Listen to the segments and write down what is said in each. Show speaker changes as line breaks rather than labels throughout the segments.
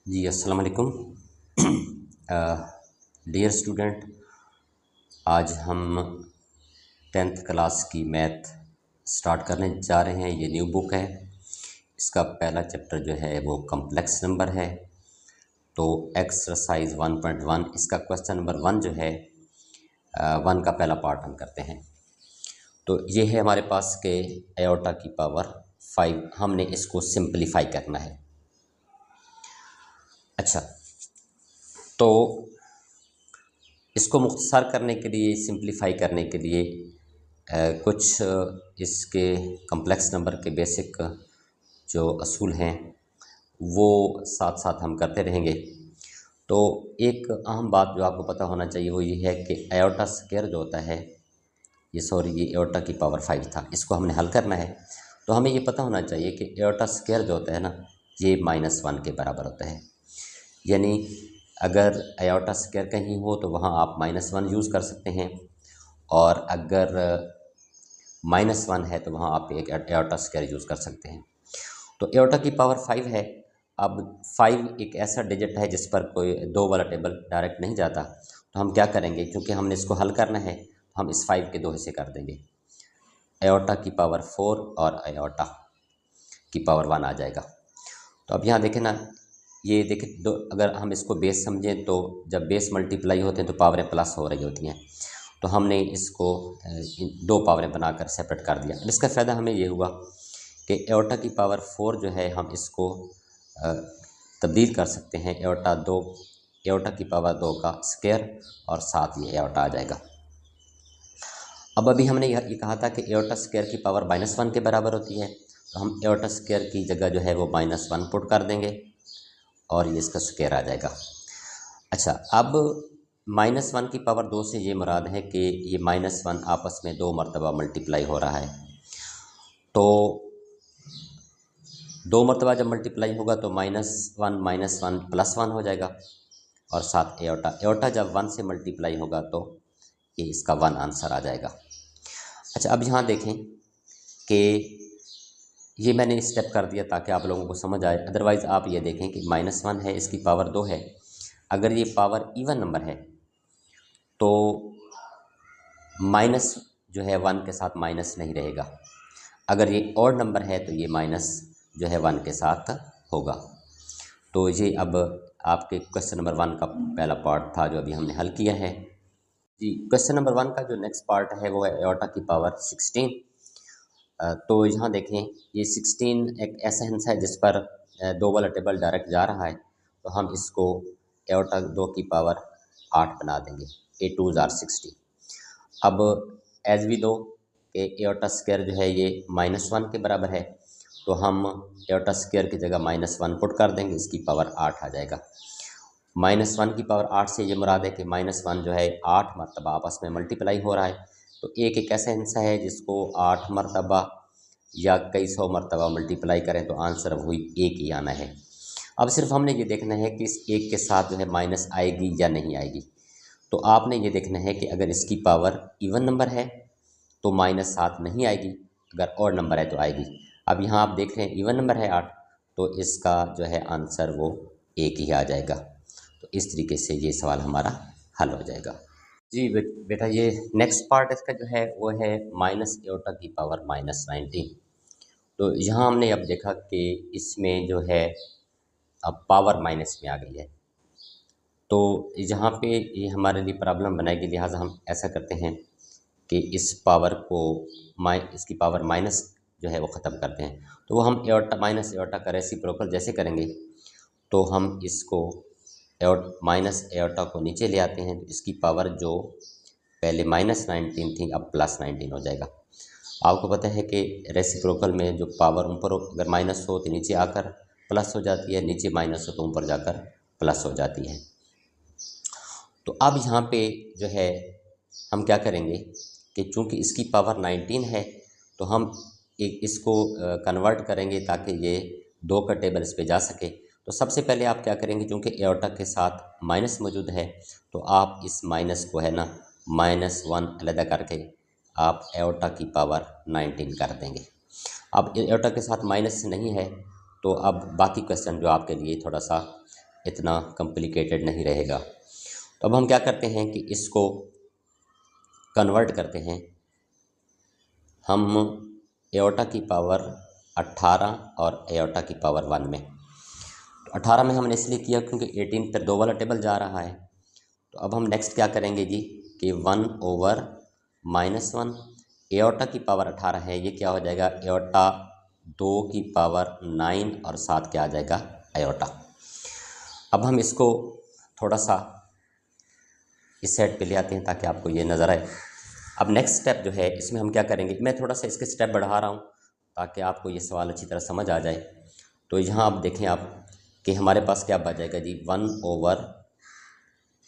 जी अस्सलाम वालेकुम। Dear student, आज हम 10th क्लास की मैथ स्टार्ट करने जा रहे हैं। ये न्यू बुक है। इसका पहला चैप्टर जो है वो कम्प्लेक्स नंबर है। तो एक्सरसाइज 1.1 इसका क्वेश्चन नंबर 1 जो है 1 का पहला पार्ट हम करते हैं। तो ये है हमारे पास के एयोटा की पावर 5। हमने इसको सिंपलीफाई करना है। अच्छा, तो इसको मुख्तसर करने के लिए, सिंपलीफाई करने के लिए कुछ इसके कम्प्लेक्स नंबर के बेसिक जो असूल हैं वो साथ साथ हम करते रहेंगे। तो एक अहम बात जो आपको पता होना चाहिए वो ये है कि एयोटा स्क्वायर जो होता है, ये एयोटा की पावर 5 था, इसको हमने हल करना है। तो हमें ये पता होना चाहिए कि एयोटा स्क्वायर जो होता है ना, ये -1 के बराबर होता है। यानी अगर एयोटा स्क्वायर कहीं हो तो वहाँ आप -1 यूज़ कर सकते हैं, और अगर -1 है तो वहाँ आप एक एयोटा स्क्वायर यूज़ कर सकते हैं। तो एयोटा की पावर 5 है। अब 5 एक ऐसा डिजिट है जिस पर कोई दो वाला टेबल डायरेक्ट नहीं जाता। तो हम क्या करेंगे, क्योंकि हमने इसको हल करना है, हम इस 5 के 2 हिस्से कर देंगे। एयोटा की पावर 4 और एयोटा की पावर 1 आ जाएगा। तो अब यहाँ देखें ना, ये देखें दो, अगर हम इसको बेस समझें तो जब बेस मल्टीप्लाई होते हैं तो पावरें प्लस हो रही होती हैं। तो हमने इसको दो पावरें बनाकर सेपरेट कर दिया। इसका फ़ायदा हमें ये हुआ कि एयोटा की पावर 4 जो है हम इसको अ, तब्दील कर सकते हैं एयोटा की पावर 2 का स्क्वायर, और साथ ये एयोटा आ जाएगा। अब अभी हमने ये कहा था कि एयोटा स्क्वायर की पावर -1 के बराबर होती है। तो हम एयोटा स्क्वायर की जगह जो है वो -1 पुट कर देंगे और ये इसका स्क्वायर आ जाएगा। अच्छा, अब -1 की पावर 2 से ये मुराद है कि ये -1 आपस में 2 मरतबा मल्टीप्लाई हो रहा है। तो 2 मरतबा जब मल्टीप्लाई होगा तो -1 +1 हो जाएगा, और साथ एयोटा जब 1 से मल्टीप्लाई होगा तो ये इसका 1 आंसर आ जाएगा। अच्छा, अब यहाँ देखें कि ये मैंने स्टेप कर दिया ताकि आप लोगों को समझ आए। अदरवाइज़ आप ये देखें कि -1 है, इसकी पावर 2 है। अगर ये पावर इवन नंबर है तो माइनस जो है 1 के साथ माइनस नहीं रहेगा। अगर ये ऑड नंबर है तो ये माइनस जो है 1 के साथ होगा। तो ये अब आपके क्वेश्चन नंबर 1 का पहला पार्ट था जो अभी हमने हल किया है। जी, क्वेश्चन नंबर 1 का जो नेक्स्ट पार्ट है वो है एयोटा की पावर 16। तो यहाँ देखें, ये 16 एक ऐसा हिस्सा है जिस पर दो वाला टेबल डायरेक्ट जा रहा है। तो हम इसको एयोटा 2 की पावर 8 बना देंगे। ए 2 ज़ार 60। अब एज वी दो कि एयोटा स्क्वायर जो है ये -1 के बराबर है, तो हम एयोटा स्क्वायर की जगह -1 पुट कर देंगे, इसकी पावर 8 आ जाएगा। -1 की पावर 8 से ये मुराद है कि -1 जो है 8 मरतबा आपस में मल्टीप्लाई हो रहा है। तो एक ऐसा हिस्सा है जिसको 8 मरतबा या कई सौ मरतबा मल्टीप्लाई करें तो आंसर वही एक ही आना है। अब सिर्फ हमने ये देखना है कि इस एक के साथ जो है माइनस आएगी या नहीं आएगी। तो आपने ये देखना है कि अगर इसकी पावर इवन नंबर है तो -7 नहीं आएगी, अगर ऑड नंबर है तो आएगी। अब यहाँ आप देख रहे हैं इवन नंबर है 8, तो इसका जो है आंसर वो एक ही आ जाएगा। तो इस तरीके से ये सवाल हमारा हल हो जाएगा। जी बेटा, ये नेक्स्ट पार्ट इसका जो है वो है माइनस एयोटा की पावर -19। तो यहाँ हमने अब देखा कि इसमें जो है अब पावर माइनस में आ गई है। तो यहाँ पे ये हमारे लिए प्रॉब्लम बनाएगी, लिहाजा हम ऐसा करते हैं कि इस पावर को इसकी पावर माइनस जो है वो ख़त्म करते हैं। तो वो हम एयोटा माइनस एयोटा का रेसिप्रोकल जैसे करेंगे, तो हम इसको माइनस एयोटा को नीचे ले आते हैं। तो इसकी पावर जो पहले -19 थी अब +19 हो जाएगा। आपको पता है कि रेसिप्रोकल में जो पावर ऊपर अगर माइनस हो तो नीचे आकर प्लस हो जाती है, नीचे माइनस हो तो ऊपर जाकर प्लस हो जाती है। तो अब यहाँ पे जो है हम क्या करेंगे कि चूँकि इसकी पावर 19 है तो हम इसको कन्वर्ट करेंगे ताकि ये 2 का टेबल इस पे जा सके। तो सबसे पहले आप क्या करेंगे, चूँकि एयोटा के साथ माइनस मौजूद है तो आप इस माइनस को है ना -1 अलहदा करके आप एयोटा की पावर 19 कर देंगे। अब एयोटा के साथ माइनस नहीं है तो अब बाकी क्वेश्चन जो आपके लिए थोड़ा सा इतना कॉम्प्लिकेटेड नहीं रहेगा। तो अब हम क्या करते हैं कि इसको कन्वर्ट करते हैं। हम एओटा की पावर 18 और एओटा की पावर 1 में। तो 18 में हमने इसलिए किया क्योंकि 18 पर 2 वाला टेबल जा रहा है। तो अब हम नेक्स्ट क्या करेंगे जी कि 1/-1 एओटा की पावर 18 है, ये क्या हो जाएगा एओटा 2 की पावर 9 और 7 क्या आ जाएगा एओटा। अब हम इसको थोड़ा सा इस साइड पे ले आते हैं ताकि आपको ये नज़र आए। अब नेक्स्ट स्टेप जो है इसमें हम क्या करेंगे, मैं थोड़ा सा इसके स्टेप बढ़ा रहा हूँ ताकि आपको ये सवाल अच्छी तरह समझ आ जाए। तो यहाँ आप देखें आप कि हमारे पास क्या बच जाएगा जी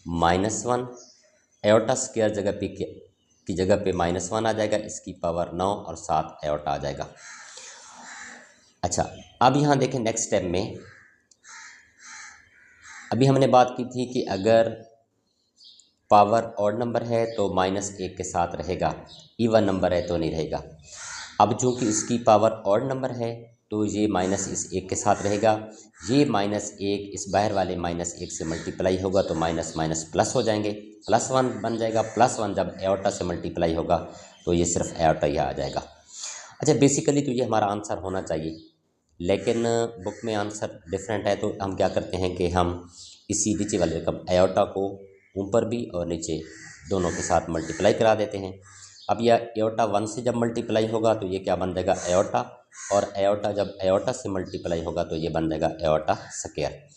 1/-1 एओटा स्क्वायर जगह पे की जगह पे -1 आ जाएगा, इसकी पावर 9 और 7 एओटा आ जाएगा। अच्छा, अब यहाँ देखें नेक्स्ट स्टेप में अभी हमने बात की थी कि अगर पावर ऑड नंबर है तो -1 के साथ रहेगा, इवन नंबर है तो नहीं रहेगा। अब चूँकि इसकी पावर ऑड नंबर है तो ये माइनस इस 1 के साथ रहेगा, ये -1 इस बाहर वाले -1 से मल्टीप्लाई होगा तो माइनस माइनस प्लस हो जाएंगे, +1 बन जाएगा। +1 जब एओटा से मल्टीप्लाई होगा तो ये सिर्फ एओटा ही आ जाएगा। अच्छा, बेसिकली तो ये हमारा आंसर होना चाहिए, लेकिन बुक में आंसर डिफरेंट है। तो हम क्या करते हैं कि हम इसी नीचे वाले रकम एओटा को ऊपर भी और नीचे दोनों के साथ मल्टीप्लाई करा देते हैं। अब यह एओटा 1 से जब मल्टीप्लाई होगा तो ये क्या बन जाएगा एओटा, और एओटा जब एओटा से मल्टीप्लाई होगा तो ये बन जाएगा एओटा स्क्वायर।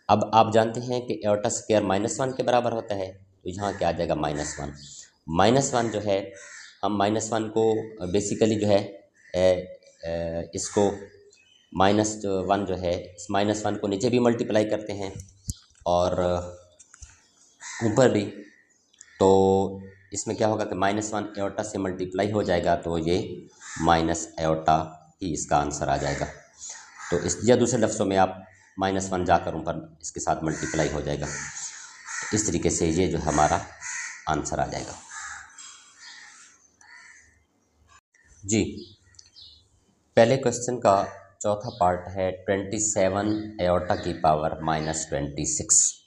अब आप जानते हैं कि एओटा स्क्वायर -1 के बराबर होता है, तो यहाँ क्या आ जाएगा -1। -1 जो है हम -1 को बेसिकली जो है इसको -1 जो है इस -1 को नीचे भी मल्टीप्लाई करते हैं और ऊपर भी। तो इसमें क्या होगा कि -1 एओटा से मल्टीप्लाई हो जाएगा तो ये माइनस एओटा ही इसका आंसर आ जाएगा। तो इस या दूसरे लफ्ज़ों में आप -1 जाकर ऊपर इसके साथ मल्टीप्लाई हो जाएगा। तो इस तरीके से ये जो हमारा आंसर आ जाएगा जी। पहले क्वेश्चन का चौथा पार्ट है 27 एओटा की पावर -26।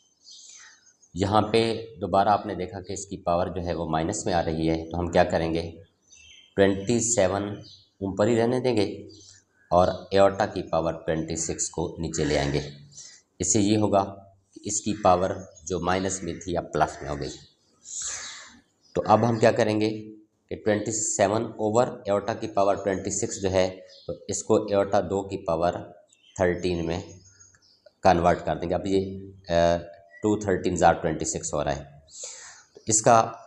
यहाँ पे दोबारा आपने देखा कि इसकी पावर जो है वो माइनस में आ रही है, तो हम क्या करेंगे 27 ऊपर ही रहने देंगे और एओटा की पावर 26 को नीचे ले आएंगे। इससे ये होगा कि इसकी पावर जो माइनस में थी अब प्लस में हो गई। तो अब हम क्या करेंगे कि 27 ओवर एओटा की पावर 26 जो है तो इसको एओटा 2 की पावर 13 में कन्वर्ट कर देंगे। अब ये 2 13 26 हो रहा है। तो इसका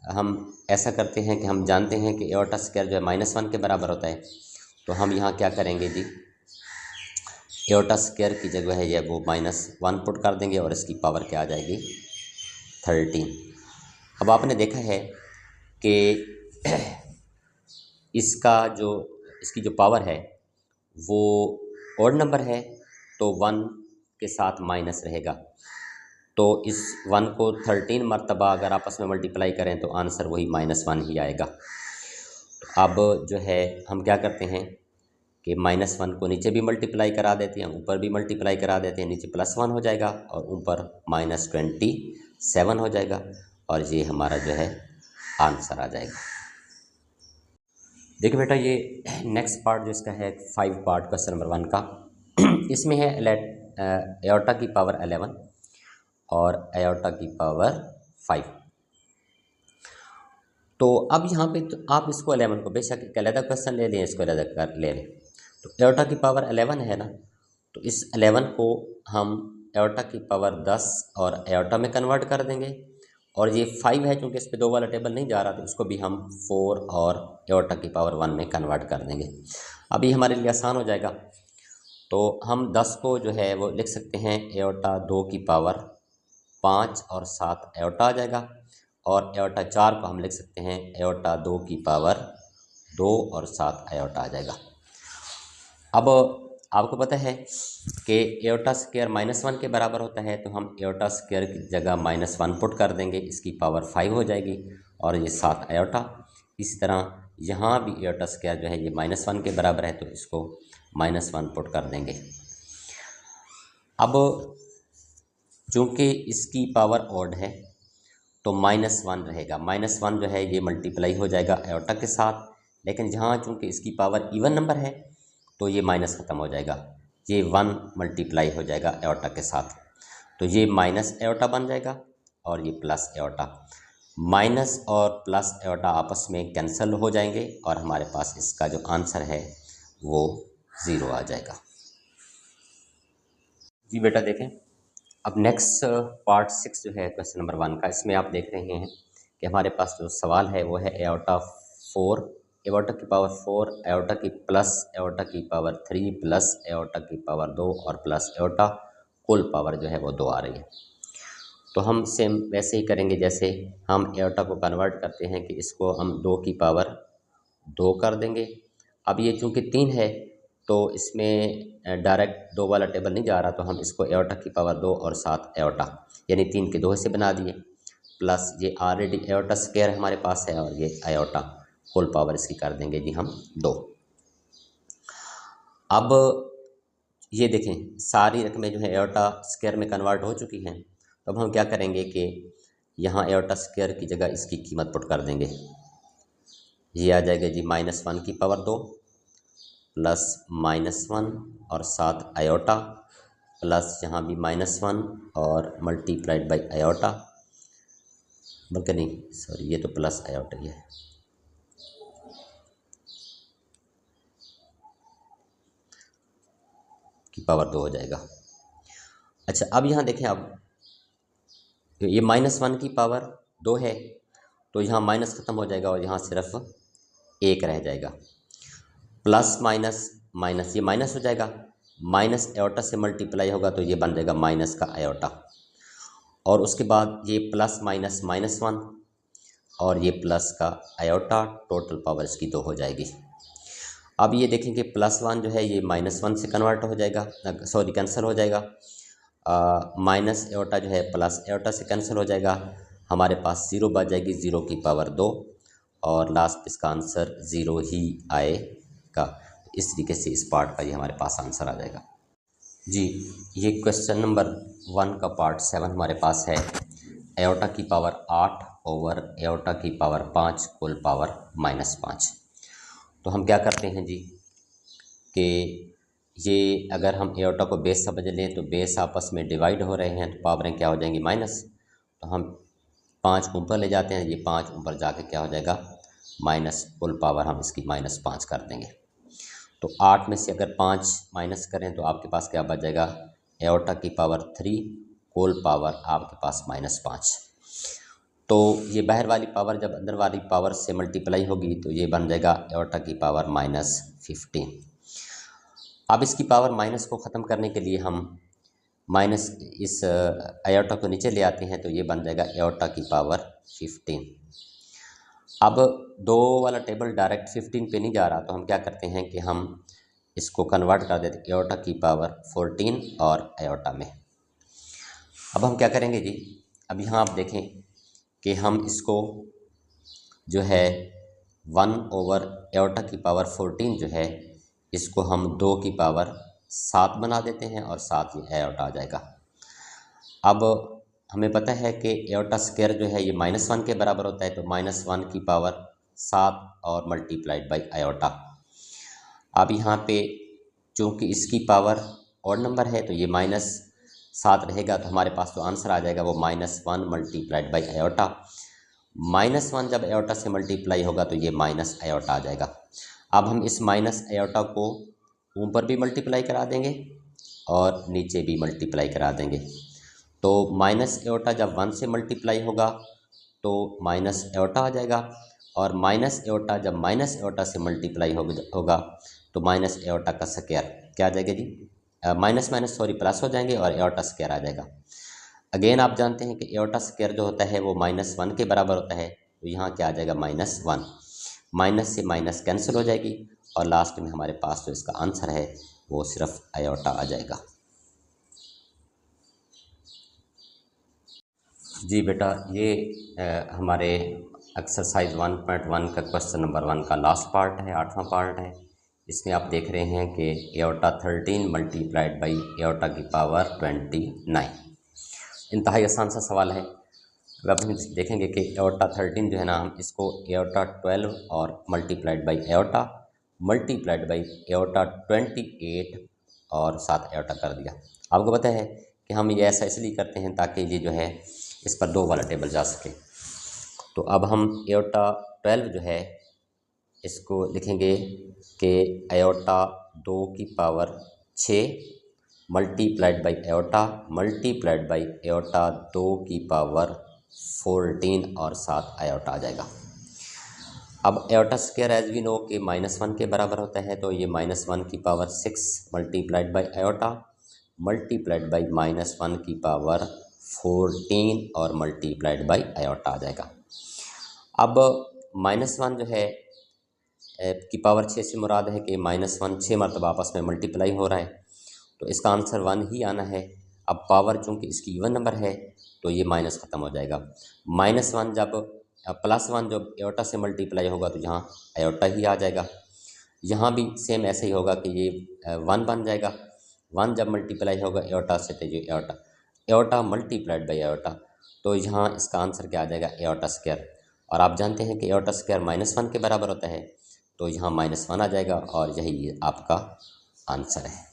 हम ऐसा करते हैं कि हम जानते हैं कि एओटा स्क्वायर जो है -1 के बराबर होता है, तो हम यहाँ क्या करेंगे जी एओटा स्क्वायर की जगह है ये वो -1 पुट कर देंगे और इसकी पावर क्या आ जाएगी 13। अब आपने देखा है कि इसकी जो पावर है वो ऑड नंबर है तो 1 के साथ माइनस रहेगा। तो इस 1 को 13 मरतबा अगर आपस में मल्टीप्लाई करें तो आंसर वही -1 ही आएगा। अब जो है हम क्या करते हैं कि -1 को नीचे भी मल्टीप्लाई करा देते हैं, ऊपर भी मल्टीप्लाई करा देते हैं, नीचे +1 हो जाएगा और ऊपर -27 हो जाएगा और ये हमारा जो है आंसर आ जाएगा। देखिए बेटा, ये नेक्स्ट पार्ट जो इसका है 5 पार्ट क्वेश्चन नंबर 1 का इसमें है एओटा की पावर 11 और एओटा की पावर 5। तो अब यहाँ पे तो आप इसको 11 को बेशक एक अलग क्वेश्चन ले लें, इसको अलग कर ले लें। तो एओटा की पावर 11 है ना, तो इस 11 को हम एओटा की पावर 10 और एओटा में कन्वर्ट कर देंगे, और ये 5 है क्योंकि इस पे 2 वाला टेबल नहीं जा रहा तो इसको भी हम 4 और एओटा की पावर 1 में कन्वर्ट कर देंगे। अब ये हमारे लिए आसान हो जाएगा। तो हम 10 को जो है वो लिख सकते हैं एओटा 2 की पावर 5 और 7 एओटा आ जाएगा, और एओटा 4 को हम लिख सकते हैं एओटा 2 की पावर 2 और 7 एओटा आ जाएगा। अब आपको पता है कि एओटा स्क्वायर -1 के बराबर होता है, तो हम एओटा स्क्वायर की जगह -1 पुट कर देंगे, इसकी पावर 5 हो जाएगी और ये 7 एओटा। इसी तरह यहाँ भी एओटा स्क्वायर जो है ये -1 के बराबर है, तो इसको -1 पुट कर देंगे। अब चूँकि इसकी पावर ऑड है तो -1 रहेगा। -1 जो है ये मल्टीप्लाई हो जाएगा एयोटा के साथ, लेकिन जहाँ चूँकि इसकी पावर इवन नंबर है तो ये माइनस ख़त्म हो जाएगा, ये 1 मल्टीप्लाई हो जाएगा एयोटा के साथ, तो ये माइनस एयोटा बन जाएगा और ये प्लस एयोटा। माइनस और प्लस एयोटा आपस में कैंसिल हो जाएंगे और हमारे पास इसका जो आंसर है वो 0 आ जाएगा। जी बेटा देखें, अब नेक्स्ट पार्ट 6 जो है क्वेश्चन नंबर 1 का, इसमें आप देख रहे हैं कि हमारे पास जो सवाल है वो है एयोटा 4, एयोटा की पावर 4, एयोटा की प्लस एयोटा की पावर 3 प्लस एयोटा की पावर 2 और प्लस एयोटा, कुल पावर जो है वो 2 आ रही है। तो हम सेम वैसे ही करेंगे जैसे हम एयोटा को कन्वर्ट करते हैं कि इसको हम 2 की पावर 2 कर देंगे। अब ये चूँकि 3 है तो इसमें डायरेक्ट 2 वाला टेबल नहीं जा रहा, तो हम इसको एयोटा की पावर 2 और 7 एयोटा यानी 3 के 2 हिस्से बना दिए, प्लस ये ऑलरेडी एयोटा स्क्वायर हमारे पास है और ये एयोटा, कुल पावर इसकी कर देंगे जी हम 2। अब ये देखें सारी रकमें जो है एयोटा स्क्वायर में कन्वर्ट हो चुकी हैं, तो अब हम क्या करेंगे कि यहाँ एयोटा स्क्वायर की जगह इसकी कीमत पुट कर देंगे। ये आ जाएगा जी -1 की पावर 2 प्लस -1 और 7 आयोटा, प्लस यहाँ भी -1 और मल्टीप्लाइड बाई आयोटा, बल्कि नहीं सॉरी ये तो प्लस आयोटा ही है, की पावर 2 हो जाएगा। अच्छा अब यहाँ देखें, अब ये -1 की पावर 2 है तो यहाँ माइनस ख़त्म हो जाएगा और यहाँ सिर्फ 1 रह जाएगा, प्लस माइनस माइनस ये माइनस हो जाएगा, माइनस एयोटा से मल्टीप्लाई होगा तो ये बन जाएगा माइनस का आयोटा, और उसके बाद ये प्लस माइनस -1 और ये प्लस का आयोटा, टोटल पावर इसकी 2 हो जाएगी। अब ये देखेंगे +1 जो है ये -1 से कन्वर्ट हो जाएगा, सॉरी कैंसिल हो जाएगा, माइनस एयोटा जो है प्लस एयोटा से कैंसिल हो जाएगा, हमारे पास 0 बच जाएगी, 0 की पावर 2 और लास्ट इसका आंसर 0 ही आएगा। इस तरीके से इस पार्ट का ये हमारे पास आंसर आ जाएगा। जी ये क्वेश्चन नंबर 1 का पार्ट 7 हमारे पास है, एयोटा की पावर 8 ओवर एयोटा की पावर 5 कुल पावर -5। तो हम क्या करते हैं जी कि ये अगर हम एयोटा को बेस समझ लें तो बेस आपस में डिवाइड हो रहे हैं तो पावरें क्या हो जाएंगी माइनस, तो हम 5 ऊपर ले जाते हैं, ये 5 ऊपर जाके क्या हो जाएगा माइनस, कुल पावर हम इसकी -5 कर देंगे। तो 8 में से अगर 5 माइनस करें तो आपके पास क्या बच जाएगा, एयोटा की पावर 3 कुल पावर आपके पास -5। तो ये बाहर वाली पावर जब अंदर वाली पावर से मल्टीप्लाई होगी तो ये बन जाएगा एयोटा की पावर -15। अब इसकी पावर माइनस को ख़त्म करने के लिए हम माइनस इस आयोटा को नीचे ले आते हैं, तो ये बन जाएगा एयोटा की पावर 15। अब 2 वाला टेबल डायरेक्ट 15 पे नहीं जा रहा, तो हम क्या करते हैं कि हम इसको कन्वर्ट कर देते हैं एयोटा की पावर 14 और आयोटा में। अब हम क्या करेंगे जी, अब यहाँ आप देखें कि हम इसको जो है 1 ओवर एयोटा की पावर 14 जो है इसको हम 2 की पावर 7 बना देते हैं और 7 ये एयोटा आ जाएगा। अब हमें पता है कि एयोटा स्क्वायर जो है ये -1 के बराबर होता है, तो -1 की पावर 7 और मल्टीप्लाइड बाई आयोटा। अब यहाँ पे चूँकि इसकी पावर ऑड नंबर है तो ये -7 रहेगा, तो हमारे पास जो आंसर आ जाएगा वो -1 मल्टीप्लाइड बाई आयोटा। -1 जब आयोटा से मल्टीप्लाई होगा तो ये माइनस आयोटा आ जाएगा। अब हम इस माइनस आयोटा को ऊपर भी मल्टीप्लाई करा देंगे और नीचे भी मल्टीप्लाई करा देंगे, तो माइनस आयोटा जब 1 से मल्टीप्लाई होगा तो माइनस आयोटा आ जाएगा, और माइनस आयोटा जब माइनस आयोटा से मल्टीप्लाई होगा तो माइनस आयोटा का स्क्वायर क्या आ जाएगा जी, माइनस माइनस सॉरी प्लस हो जाएंगे और आयोटा स्क्वायर आ जाएगा। अगेन आप जानते हैं कि आयोटा स्क्वायर जो होता है वो -1 के बराबर होता है, तो यहाँ क्या आ जाएगा -1, माइनस से माइनस कैंसिल हो जाएगी और लास्ट में हमारे पास जो इसका आंसर है वो सिर्फ आयोटा आ जाएगा। जी बेटा ये हमारे एक्सरसाइज 1.1 का क्वेश्चन नंबर 1 का लास्ट पार्ट है, 8वां पार्ट है। इसमें आप देख रहे हैं कि एयोटा 13 मल्टीप्लाइड बाई एयोटा की पावर 29। इंतहाई आसान सा सवाल है। अब हम देखेंगे कि एओर्टा 13 जो है ना, हम इसको एओर्टा 12 और multiplied by aorta multiplied by aorta 28 और साथ एओर्टा कर दिया। आपको पता है कि हम ये ऐसा इसलिए करते हैं ताकि ये जो है इस पर 2 वाला टेबल जा सके। तो अब हम एओर्टा 12 जो है इसको लिखेंगे कि एओर्टा 2 की power 6 multiplied by aorta multiplied by aorta 2 की पावर 14 और साथ एओर्टा आ जाएगा। अब aorta square as we know कि -1 के बराबर होता है, तो ये -1 की power 6 multiplied by aorta multiplied by -1 की पावर 14 और मल्टीप्लाइड बाई एओर्टा आ जाएगा। अब -1 जो है की पावर 6 से मुराद है कि -1 6 मरतबा आपस में मल्टीप्लाई हो रहा है, तो इसका आंसर 1 ही आना है। अब पावर चूँकि इसकी इवन नंबर है तो ये माइनस ख़त्म हो जाएगा। -1 जब +1 जब एओर्टा से मल्टीप्लाई होगा तो यहाँ एओर्टा ही आ जाएगा। यहाँ भी सेम ऐसे ही होगा कि ये 1 बन जाएगा। 1 जब मल्टीप्लाई होगा एओर्टा से तो ये aorta aorta multiplied by aorta, तो यहाँ इसका आंसर क्या आ जाएगा, एओर्टा स्क्वायर। और आप जानते हैं कि एओर्टा स्क्वायर -1 के बराबर होता है, तो यहाँ -1 आ जाएगा और यही आपका आंसर है।